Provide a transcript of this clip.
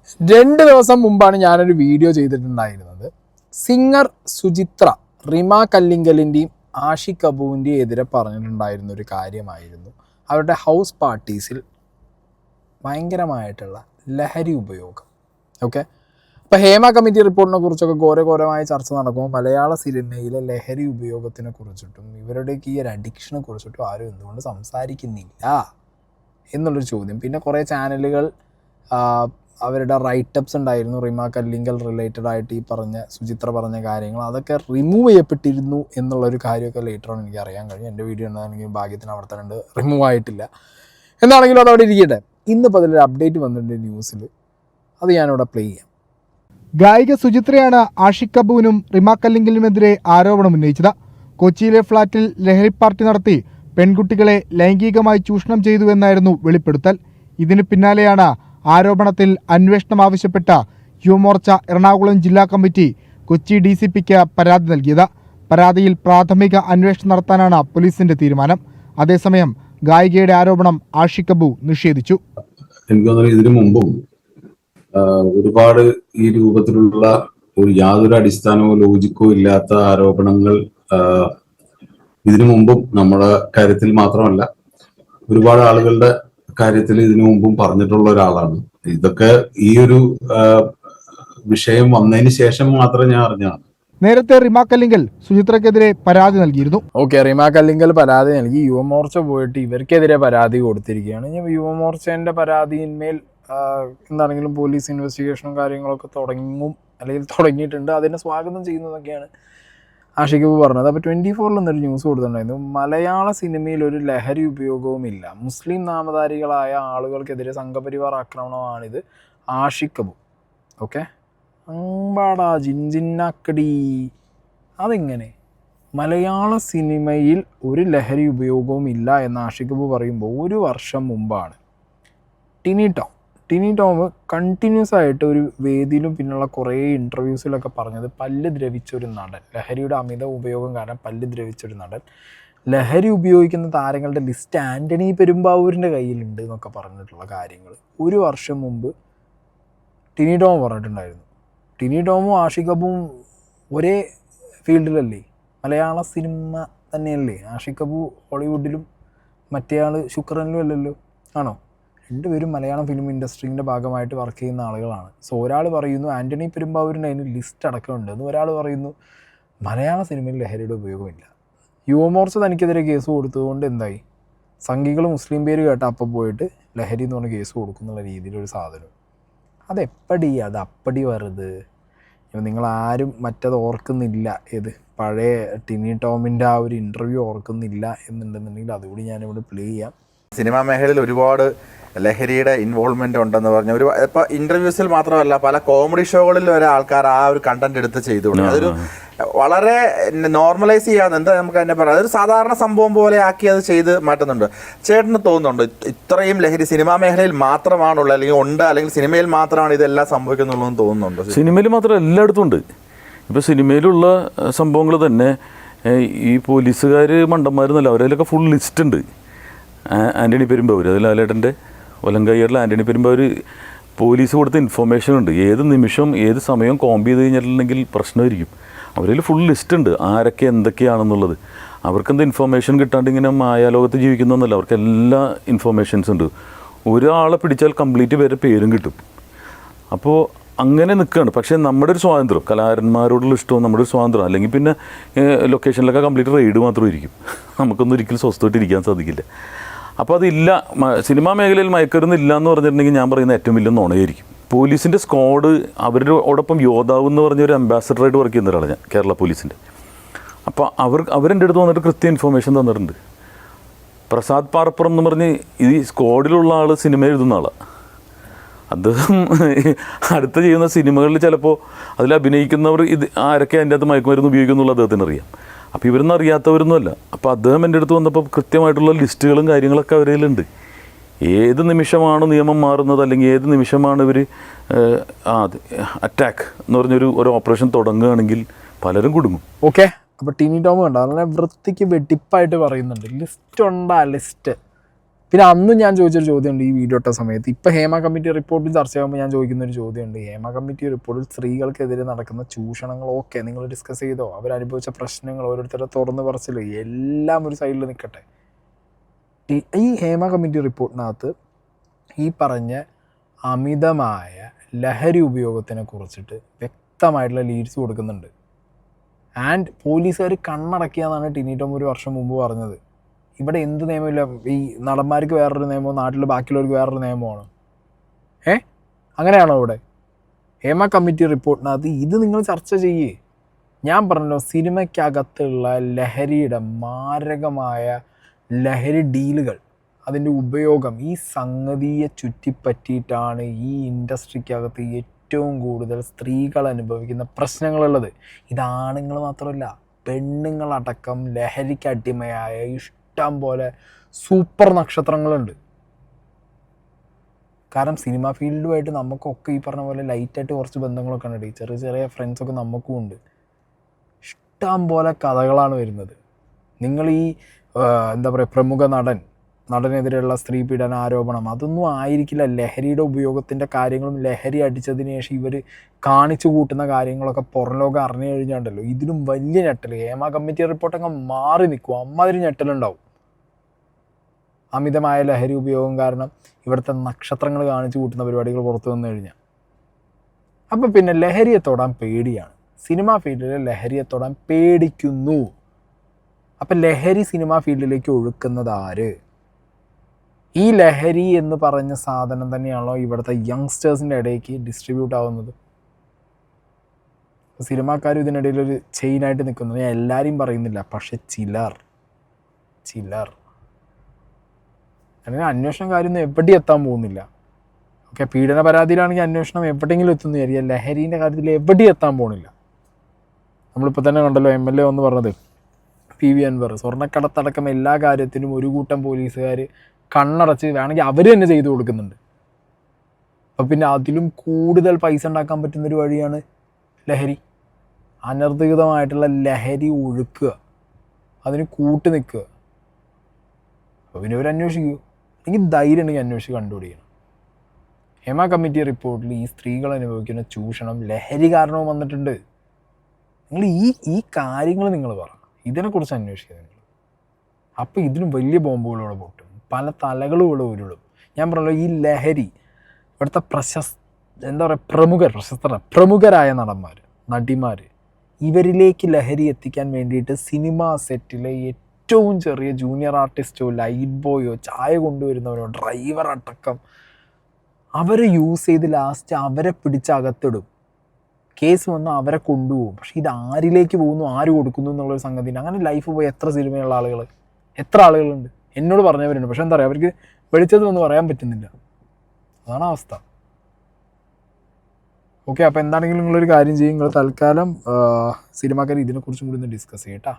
2 ദിവസം മുമ്പാണ് ഞാനൊരു വീഡിയോ ചെയ്തിട്ടുണ്ടായിരുന്നത്. സിംഗർ സുചിത്ര റിമ കല്ലിങ്കലിൻ്റെയും ആഷിഖ് അബുവിൻ്റെയും എതിരെ പറഞ്ഞിട്ടുണ്ടായിരുന്ന ഒരു കാര്യമായിരുന്നു അവരുടെ ഹൗസ് പാർട്ടീസിൽ ഭയങ്കരമായിട്ടുള്ള ലഹരി ഉപയോഗം. ഓക്കെ, ഇപ്പോൾ ഹേമ കമ്മിറ്റി റിപ്പോർട്ടിനെ കുറിച്ചൊക്കെ ഘോരമായ ചർച്ച നടക്കുമ്പോൾ മലയാള സിനിമയിലെ ലഹരി ഉപയോഗത്തിനെ കുറിച്ചിട്ടും ഇവരുടെയൊക്കെ ഈ ഒരു അഡിക്ഷനെ കുറിച്ചിട്ടും ആരും എന്തുകൊണ്ട് സംസാരിക്കുന്നില്ല എന്നുള്ളൊരു ചോദ്യം. പിന്നെ കുറേ ചാനലുകൾ അവരുടെ റൈറ്റപ്സ് ഉണ്ടായിരുന്നു റിമ കല്ലിങ്കൽ റിലേറ്റഡ് ആയിട്ട് ഈ പറഞ്ഞ സുചിത്ര പറഞ്ഞ കാര്യങ്ങൾ, അതൊക്കെ റിമൂവ് ചെയ്യപ്പെട്ടിരുന്നു എന്നുള്ളൊരു കാര്യമൊക്കെ ലേറ്ററാണ് എനിക്ക് അറിയാൻ കഴിഞ്ഞു. എൻ്റെ വീഡിയോ ഉണ്ടാണെങ്കിൽ ഭാഗ്യത്തിന് അവിടെ തന്നെ ഉണ്ട്, റിമൂവ് ആയിട്ടില്ല. എന്താണെങ്കിലും അതവിടെ ഇരിക്കട്ടെ. ഇന്നിപ്പോൾ അതിലൊരു അപ്ഡേറ്റ് വന്നിട്ടുണ്ട് ന്യൂസിൽ, അത് ഞാനിവിടെ പ്ലേ ചെയ്യാം. ഗായിക സുചിത്രയാണ് ആഷിഖ് അബുവിനും റിമ കല്ലിങ്കലിനുമെതിരെ ആരോപണം ഉന്നയിച്ചത്. കൊച്ചിയിലെ ഫ്ളാറ്റിൽ ലഹരി പാർട്ടി നടത്തി പെൺകുട്ടികളെ ലൈംഗികമായി ചൂഷണം ചെയ്തുവെന്നായിരുന്നു വെളിപ്പെടുത്തൽ. ഇതിന് പിന്നാലെയാണ് ആരോപണത്തിൽ അന്വേഷണം ആവശ്യപ്പെട്ട യുവമോർച്ച എറണാകുളം ജില്ലാ കമ്മിറ്റി കൊച്ചി DCPക്ക് പരാതി നൽകിയത്. പരാതിയിൽ പ്രാഥമിക അന്വേഷണം നടത്താനാണ് പോലീസിന്റെ തീരുമാനം. അതേസമയം ഗായികയുടെ ആരോപണം ആഷിഖ് അബു നിഷേധിച്ചു. എനിക്ക് തോന്നുന്നു ഇതിനു മുമ്പും ഒരുപാട് ഈ രൂപത്തിലുള്ള യാതൊരു അടിസ്ഥാനമോ ലോജിക്കോ ഇല്ലാത്ത ആരോപണങ്ങൾ ഇതിനു മുമ്പും നമ്മുടെ കാര്യത്തിൽ മാത്രമല്ല ഒരുപാട് ആളുകളുടെ കാര്യത്തിൽ ഇതിനു മുമ്പും പറഞ്ഞിട്ടുള്ള ഒരാളാണ്. ഇതൊക്കെ ഈ ഒരു വിഷയം വന്നതിന് ശേഷം മാത്രമേ ഞാൻ അറിഞ്ഞാണ്. നേരത്തെ റിമ കല്ലിങ്കൽ സുചിത്രക്കെതിരെ പരാതി നൽകിയിരുന്നു. ഓക്കെ, റിമ കല്ലിങ്കൽ പരാതി നൽകി. യുവമോർച്ച പോയിട്ട് ഇവർക്കെതിരെ പരാതി കൊടുത്തിരിക്കുകയാണ്. യുവമോർച്ചേൻ്റെ പരാതിയിന്മേൽ എന്താണെങ്കിലും പോലീസ് ഇൻവെസ്റ്റിഗേഷനും കാര്യങ്ങളൊക്കെ തുടങ്ങും, അല്ലെങ്കിൽ തുടങ്ങിയിട്ടുണ്ട്. അതിനെ സ്വാഗതം ചെയ്യുന്നതൊക്കെയാണ് ആഷിഖ് അബു പറഞ്ഞത്. അപ്പോൾ 24 എന്നൊരു ന്യൂസ് കൊടുത്തിട്ടുണ്ടായിരുന്നു, മലയാള സിനിമയിൽ ഒരു ലഹരി ഉപയോഗവുമില്ല, മുസ്ലിം നാമധാരികളായ ആളുകൾക്കെതിരെ സംഘപരിവാർ ആക്രമണമാണിത്, ആഷിഖ് അബു. ഓക്കെ, അമ്പാടാ ജിൻജിന്നക്കടി. അതെങ്ങനെ മലയാള സിനിമയിൽ ഒരു ലഹരി ഉപയോഗവും ഇല്ല എന്ന് ആഷിഖ് അബു പറയുമ്പോൾ 1 വർഷം മുമ്പാണ് ടിനി ടോം കണ്ടിന്യൂസ് ആയിട്ട് ഒരു വേദിയിലും പിന്നുള്ള കുറേ ഇൻ്റർവ്യൂസിലൊക്കെ പറഞ്ഞത് പല്ല് ദ്രവിച്ചൊരു നടൻ, ലഹരിയുടെ അമിത ഉപയോഗം കാരണം പല്ല് ദ്രവിച്ചൊരു നടൻ, ലഹരി ഉപയോഗിക്കുന്ന താരങ്ങളുടെ ലിസ്റ്റ് ആൻ്റണി പെരുമ്പാവൂരിൻ്റെ കയ്യിലുണ്ട് എന്നൊക്കെ പറഞ്ഞിട്ടുള്ള കാര്യങ്ങൾ 1 വർഷം മുമ്പ് ടിനി ടോം പറഞ്ഞിട്ടുണ്ടായിരുന്നു. ടിനി ടോമും ആഷിഖ് അബുവും ഒരേ ഫീൽഡിലല്ലേ, മലയാള സിനിമ തന്നെയല്ലേ. ആഷിഖ് അബു ഹോളിവുഡിലും മറ്റേ ആൾ ശുക്രനിലും അല്ലല്ലോ, ആണോ? 2 പേരും മലയാളം ഫിലിം ഇൻഡസ്ട്രീൻ്റെ ഭാഗമായിട്ട് വർക്ക് ചെയ്യുന്ന ആളുകളാണ്. സോ ഒരാൾ പറയുന്നു ആൻ്റണി പെരുമ്പാവൂരിൻ്റെ അതിന് ലിസ്റ്റ് അടക്കമുണ്ട് എന്ന്, ഒരാൾ പറയുന്നു മലയാള സിനിമയിൽ ലഹരിയുടെ ഉപയോഗമില്ല. യുവമോർച്ച തനിക്കെതിരെ കേസ് കൊടുത്തതുകൊണ്ട് എന്തായി, സംഘികൾ മുസ്ലിം പേര് കേട്ട അപ്പം പോയിട്ട് ലഹരി എന്ന് പറഞ്ഞ കേസ് കൊടുക്കുന്നുള്ള രീതിയിലൊരു സാധനം. അതെപ്പടി അത് അപ്പടി വരുത്. നിങ്ങളാരും മറ്റത് ഓർക്കുന്നില്ല, ഏത് പഴയ ടിനി ടോമിൻ്റെ ആ ഒരു ഇൻ്റർവ്യൂ ഓർക്കുന്നില്ല എന്നുണ്ടെന്നുണ്ടെങ്കിൽ അതുകൂടി ഞാനിവിടെ പ്ലേ ചെയ്യാം. സിനിമാ മേഖലയിൽ ഒരുപാട് ലഹരിയുടെ ഇൻവോൾവ്മെന്റ് ഉണ്ടെന്ന് പറഞ്ഞ ഇപ്പോൾ ഇന്റർവ്യൂസിൽ മാത്രമല്ല പല കോമഡി ഷോകളിൽ വരെ ആൾക്കാർ ആ ഒരു കണ്ടന്റ് എടുത്ത് ചെയ്തു. അതൊരു വളരെ നോർമലൈസ് ചെയ്യാന്ന് എന്താ നമുക്ക് തന്നെ പറയാം, അതൊരു സാധാരണ സംഭവം പോലെ ആക്കി അത് ചെയ്ത് മാറ്റുന്നുണ്ട്. ചേട്ടന് തോന്നുന്നുണ്ട് ഇത്രയും ലഹരി സിനിമാ മേഖലയിൽ മാത്രമാണുള്ളത്, അല്ലെങ്കിൽ ഉണ്ട്, അല്ലെങ്കിൽ സിനിമയിൽ മാത്രമാണ് ഇതെല്ലാം സംഭവിക്കുന്നുള്ളതെന്ന് തോന്നുന്നുണ്ട്? സിനിമയിൽ മാത്രം എല്ലായിടത്തും ഉണ്ട്. ഇപ്പോൾ സിനിമയിലുള്ള സംഭവങ്ങൾ തന്നെ ഈ പോലീസുകാർ മണ്ടന്മാരെന്നല്ല, അവരതിലൊക്കെ ഫുൾ ലിസ്റ്റ് ഉണ്ട്. ആൻ്റണി പെരുമ്പാവൂർ, അതിൽ ലാലേട്ടൻ്റെ ഒലങ്കയ്യറിൽ ആൻ്റണി പെരുമ്പാവൂർ പോലീസ് കൊടുത്ത ഇൻഫർമേഷൻ ഉണ്ട്. ഏത് നിമിഷം ഏത് സമയം കോമ്പ് ചെയ്ത് കഴിഞ്ഞിട്ടുണ്ടെങ്കിൽ പ്രശ്നമായിരിക്കും. അവരിൽ ഫുൾ ലിസ്റ്റ് ഉണ്ട് ആരൊക്കെ എന്തൊക്കെയാണെന്നുള്ളത്. അവർക്കെന്ത് ഇൻഫർമേഷൻ കിട്ടാണ്ട് ഇങ്ങനെ മായാലോകത്ത് ജീവിക്കുന്നൊന്നുമല്ല, അവർക്ക് എല്ലാ ഇൻഫർമേഷൻസ് ഉണ്ട്. ഒരാളെ പിടിച്ചാൽ കംപ്ലീറ്റ് പേരും കിട്ടും. അപ്പോൾ അങ്ങനെ നിൽക്കുകയാണ്. പക്ഷേ നമ്മുടെ ഒരു സ്വാതന്ത്ര്യം, കലാകാരന്മാരോടുള്ള ഇഷ്ടവും നമ്മുടെ ഒരു സ്വാതന്ത്ര്യം, അല്ലെങ്കിൽ പിന്നെ ലൊക്കേഷനിലൊക്കെ കംപ്ലീറ്റ് റെയ്ഡ് മാത്രമായിരിക്കും. നമുക്കൊന്നും ഒരിക്കലും സ്വസ്ഥമായിട്ട് ഇരിക്കാൻ സാധിക്കില്ല. അപ്പോൾ അതില്ല, സിനിമാ മേഖലയിൽ മയക്കരുന്നില്ല എന്ന് പറഞ്ഞിട്ടുണ്ടെങ്കിൽ ഞാൻ പറയുന്ന ഏറ്റവും വലിയ നുണയായിരിക്കും. പോലീസിൻ്റെ സ്ക്വാഡ് അവരോടൊപ്പം യോദ്ധാവ് എന്ന് പറഞ്ഞൊരു അംബാസഡറായിട്ട് വർക്ക് ചെയ്യുന്ന ഒരാളാണ് ഞാൻ, കേരള പോലീസിൻ്റെ. അപ്പോൾ അവരെൻ്റെ അടുത്ത് വന്നിട്ട് കൃത്യ ഇൻഫർമേഷൻ തന്നിട്ടുണ്ട്. പ്രസാദ് പാറപ്പുറം എന്ന് പറഞ്ഞ് ഈ സ്ക്വാഡിലുള്ള ആൾ സിനിമ എഴുതുന്ന ആളാണ്. അദ്ദേഹം അടുത്ത് ചെയ്യുന്ന സിനിമകളിൽ ചിലപ്പോൾ അതിൽ അഭിനയിക്കുന്നവർ ആരൊക്കെ അതിൻ്റെ അകത്ത് മയക്കുമരുന്ന് ഉപയോഗിക്കുന്നുള്ള അദ്ദേഹത്തിന് അറിയാം. അപ്പോൾ ഇവരൊന്നും അറിയാത്തവരൊന്നുമല്ല. അപ്പോൾ അദ്ദേഹം എൻ്റെ അടുത്ത് വന്നപ്പോൾ കൃത്യമായിട്ടുള്ള ലിസ്റ്റുകളും കാര്യങ്ങളൊക്കെ അവരിലുണ്ട്. ഏത് നിമിഷമാണ് നിയമം മാറുന്നത്, അല്ലെങ്കിൽ ഏത് നിമിഷമാണ് ഇവർ അറ്റാക്ക് എന്ന് പറഞ്ഞൊരു ഓപ്പറേഷൻ തുടങ്ങുകയാണെങ്കിൽ പലരും കുടുങ്ങും. ഓക്കെ, അപ്പോൾ ടിനി ടോം കണ്ടോ, നല്ല വൃത്തിക്ക് വെട്ടിപ്പായിട്ട് പറയുന്നുണ്ട്, ലിസ്റ്റ് ഉണ്ടാ ലിസ്റ്റ്. പിന്നെ അന്നും ഞാൻ ചോദിച്ചൊരു ചോദ്യമുണ്ട് ഈ വീഡിയോ ഇട്ട സമയത്ത്. ഇപ്പം ഹേമ കമ്മിറ്റി റിപ്പോർട്ടിൽ ചർച്ചയാകുമ്പോൾ ഞാൻ ചോദിക്കുന്നൊരു ചോദ്യമുണ്ട്. ഹേമ കമ്മിറ്റി റിപ്പോർട്ടിൽ സ്ത്രീകൾക്കെതിരെ നടക്കുന്ന ചൂഷണങ്ങൾ ഓക്കെ നിങ്ങൾ ഡിസ്കസ് ചെയ്തോ, അവരനുഭവിച്ച പ്രശ്നങ്ങൾ, ഓരോരുത്തരുടെ തുറന്നു പറച്ചിൽ എല്ലാം ഒരു സൈഡിൽ നിൽക്കട്ടെ. ഈ ഹേമ കമ്മിറ്റി റിപ്പോർട്ടിനകത്ത് ഈ പറഞ്ഞ അമിതമായ ലഹരി ഉപയോഗത്തിനെ കുറിച്ചിട്ട് വ്യക്തമായിട്ടുള്ള ലീഡ്സ് കൊടുക്കുന്നുണ്ട്. ആൻഡ് പോലീസുകാർ കണ്ണടക്കിയാന്നാണ് ടിനി ടോം ഒരു വർഷം മുമ്പ് പറഞ്ഞത്. ഇവിടെ എന്ത് നിയമമില്ല, ഈ നടന്മാർക്ക് വേറൊരു നിയമവും നാട്ടിൽ ബാക്കിയുള്ളവർക്ക് വേറൊരു നിയമമാണ്. അങ്ങനെയാണോ ഇവിടെ? ഹേമ കമ്മിറ്റി റിപ്പോർട്ടിനകത്ത് ഇത് നിങ്ങൾ ചർച്ച ചെയ്യേ. ഞാൻ പറഞ്ഞല്ലോ, സിനിമയ്ക്കകത്തുള്ള ലഹരിയുടെ മാരകമായ ലഹരി ഡീലുകൾ, അതിൻ്റെ ഉപയോഗം, ഈ സംഗതിയെ ചുറ്റിപ്പറ്റിയിട്ടാണ് ഈ ഇൻഡസ്ട്രിക്കകത്ത് ഏറ്റവും കൂടുതൽ സ്ത്രീകൾ അനുഭവിക്കുന്ന പ്രശ്നങ്ങളുള്ളത്. ഇതാണുങ്ങൾ മാത്രമല്ല, പെണ്ണുങ്ങളടക്കം ലഹരിക്ക് അടിമയായ ഇഷ്ടം പോലെ സൂപ്പർ നക്ഷത്രങ്ങളുണ്ട്. കാരണം സിനിമ ഫീൽഡുമായിട്ട് നമുക്കൊക്കെ ഈ പറഞ്ഞ പോലെ ലൈറ്റായിട്ട് കുറച്ച് ബന്ധങ്ങളൊക്കെ ഉണ്ട്. ചെറിയ ചെറിയ ഫ്രണ്ട്സൊക്കെ നമുക്കും ഉണ്ട്. ഇഷ്ടം പോലെ കഥകളാണ് വരുന്നത്. നിങ്ങൾ ഈ എന്താ പറയുക, പ്രമുഖ നടനെതിരെയുള്ള സ്ത്രീ പീഡന ആരോപണം, അതൊന്നും ആയിരിക്കില്ല. ലഹരിയുടെ ഉപയോഗത്തിൻ്റെ കാര്യങ്ങളും ലഹരി അടിച്ചതിന് ശേഷം ഇവർ കാണിച്ചു കൂട്ടുന്ന കാര്യങ്ങളൊക്കെ പുറം ലോകം അറിഞ്ഞു കഴിഞ്ഞാണ്ടല്ലോ ഇതിലും വലിയ ഞെട്ടൽ. ഹേമ കമ്മിറ്റി റിപ്പോർട്ടൊക്കെ മാറി നിൽക്കും, അമ്മാതിരി ഞെട്ടലുണ്ടാവും. അമിതമായ ലഹരി ഉപയോഗം കാരണം ഇവിടുത്തെ നക്ഷത്രങ്ങൾ കാണിച്ചു കൂട്ടുന്ന പരിപാടികൾ പുറത്തു വന്നു കഴിഞ്ഞാൽ, അപ്പം പിന്നെ ലഹരിയെ തൊടാൻ പേടിയാണ്. സിനിമാ ഫീൽഡിൽ ലഹരിയെ തൊടാൻ പേടിക്കുന്നു. അപ്പം ലഹരി സിനിമാ ഫീൽഡിലേക്ക് ഒഴുക്കുന്നത് ആര്? ഈ ലഹരി എന്ന് പറഞ്ഞ സാധനം തന്നെയാണല്ലോ ഇവിടുത്തെ യങ്സ്റ്റേഴ്സിൻ്റെ ഇടയ്ക്ക് ഡിസ്ട്രിബ്യൂട്ട് ആവുന്നത്. സിനിമാക്കാരും ഇതിനിടയിൽ ഒരു ചെയിനായിട്ട് നിൽക്കുന്നത്. ഞാൻ എല്ലാവരെയും പറയുന്നില്ല, പക്ഷെ ചിലർ അല്ലെങ്കിൽ അന്വേഷണം കാര്യമൊന്നും എവിടെയും എത്താൻ പോകുന്നില്ല. ഓക്കെ, പീഡന പരാതിയിലാണെങ്കിൽ അന്വേഷണം എവിടെയെങ്കിലും എത്തുന്നു വിചാരിക്കുക. ലഹരീൻ്റെ കാര്യത്തിൽ എവിടെയും എത്താൻ പോകുന്നില്ല. നമ്മളിപ്പോൾ തന്നെ കണ്ടല്ലോ MLA എന്ന് പറഞ്ഞത് PV അൻവർ. സ്വർണ്ണക്കടത്തടക്കം എല്ലാ കാര്യത്തിനും ഒരു കൂട്ടം പോലീസുകാർ കണ്ണടച്ച് വേണമെങ്കിൽ അവർ തന്നെ ചെയ്തു കൊടുക്കുന്നുണ്ട്. അപ്പോൾ പിന്നെ അതിലും കൂടുതൽ പൈസ ഉണ്ടാക്കാൻ പറ്റുന്നൊരു വഴിയാണ് ലഹരി. അനധികൃതമായിട്ടുള്ള ലഹരി ഒഴുക്കുക, അതിന് കൂട്ട് നിൽക്കുക. അപ്പോൾ പിന്നെ ഇവർ അന്വേഷിക്കൂ, അല്ലെങ്കിൽ ധൈര്യം ഉണ്ടെങ്കിൽ അന്വേഷിച്ച് കണ്ടുപിടിക്കണം. ഹേമ കമ്മിറ്റി റിപ്പോർട്ടിൽ ഈ സ്ത്രീകൾ അനുഭവിക്കുന്ന ചൂഷണം ലഹരി കാരണവും വന്നിട്ടുണ്ട്. നിങ്ങൾ ഈ കാര്യങ്ങൾ നിങ്ങൾ പറ, ഇതിനെക്കുറിച്ച് അന്വേഷിക്കുക നിങ്ങൾ. അപ്പോൾ ഇതിനും വലിയ ബോംബുകളോടെ പൊട്ടും, പല തലകളും ഇവിടെ ഉരുളും. ഞാൻ പറഞ്ഞല്ലോ, ഈ ലഹരി ഇവിടുത്തെ പ്രമുഖരായ നടന്മാർ, നടിമാർ, ഇവരിലേക്ക് ലഹരി എത്തിക്കാൻ വേണ്ടിയിട്ട് സിനിമാ സെറ്റിലെ ഏറ്റവും ചെറിയ ജൂനിയർ ആർട്ടിസ്റ്റോ ലൈറ്റ് ബോയോ ചായ കൊണ്ടുവരുന്നവരോ ഡ്രൈവർ അടക്കം അവരെ യൂസ് ചെയ്ത് ലാസ്റ്റ് അവരെ പിടിച്ച് അകത്തിടും. കേസ് വന്നാൽ അവരെ കൊണ്ടുപോകും. പക്ഷേ ഇത് ആരിലേക്ക് പോകുന്നു, ആര് കൊടുക്കുന്നു എന്നുള്ളൊരു സംഗതി. അങ്ങനെ ലൈഫ് പോയി എത്ര സിനിമയുള്ള ആളുകൾ, എത്ര ആളുകളുണ്ട്. എന്നോട് പറഞ്ഞവരുണ്ട്, പക്ഷെ എന്താ പറയുക, അവർക്ക് വെളിച്ചതൊന്നും പറയാൻ പറ്റുന്നില്ല. അതാണ് അവസ്ഥ. ഓക്കെ, അപ്പോൾ എന്താണെങ്കിലും നിങ്ങളൊരു കാര്യം ചെയ്യും, നിങ്ങൾ തൽക്കാലം സിനിമാക്കാർ ഇതിനെക്കുറിച്ചും കൂടി ഒന്ന് ഡിസ്കസ് ചെയ്യട്ടാ.